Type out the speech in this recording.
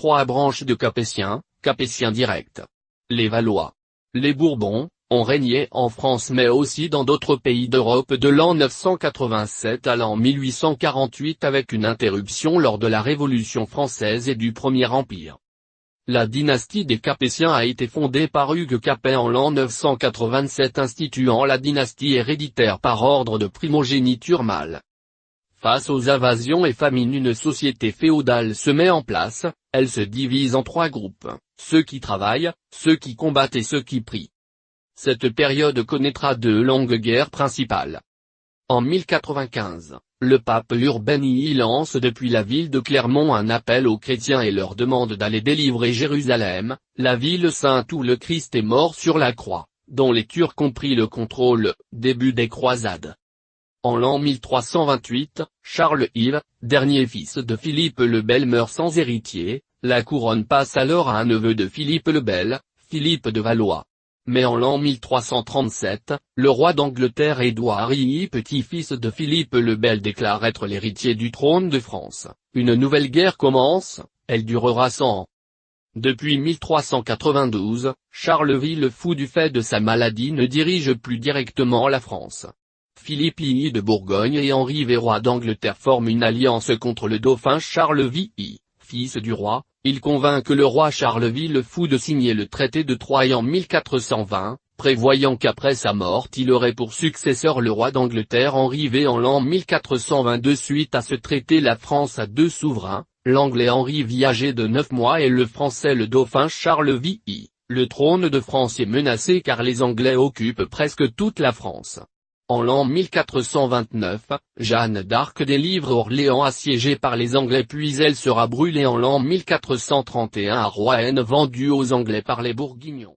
trois branches de Capétiens, Capétiens directs. Les Valois. Les Bourbons, ont régné en France mais aussi dans d'autres pays d'Europe de l'an 987 à l'an 1848 avec une interruption lors de la Révolution française et du Premier Empire. La dynastie des Capétiens a été fondée par Hugues Capet en l'an 987 instituant la dynastie héréditaire par ordre de primogéniture mâle. Face aux invasions et famines, une société féodale se met en place, elle se divise en trois groupes, ceux qui travaillent, ceux qui combattent et ceux qui prient. Cette période connaîtra deux longues guerres principales. En 1095, le pape Urbain y lance depuis la ville de Clermont un appel aux chrétiens et leur demande d'aller délivrer Jérusalem, la ville sainte où le Christ est mort sur la croix, dont les Turcs ont pris le contrôle, début des croisades. En l'an 1328, Charles-Yves, dernier fils de Philippe le Bel meurt sans héritier, la couronne passe alors à un neveu de Philippe le Bel, Philippe de Valois. Mais en l'an 1337, le roi d'Angleterre Édouard II, petit-fils de Philippe le Bel déclare être l'héritier du trône de France. Une nouvelle guerre commence, elle durera 100 ans. Depuis 1392, Charles le Fou du fait de sa maladie ne dirige plus directement la France. Philippe I de Bourgogne et Henri V roi d'Angleterre forment une alliance contre le dauphin Charles I, fils du roi. Il convainc le roi Charles le Fou de signer le traité de Troyes en 1420, prévoyant qu'après sa mort il aurait pour successeur le roi d'Angleterre Henri V en l'an 1422. Suite à ce traité, la France a deux souverains, l'anglais Henri V âgé de 9 mois et le français le dauphin Charles I. Le trône de France est menacé car les Anglais occupent presque toute la France. En l'an 1429, Jeanne d'Arc délivre Orléans assiégée par les Anglais puis elle sera brûlée en l'an 1431 à Rouen vendue aux Anglais par les Bourguignons.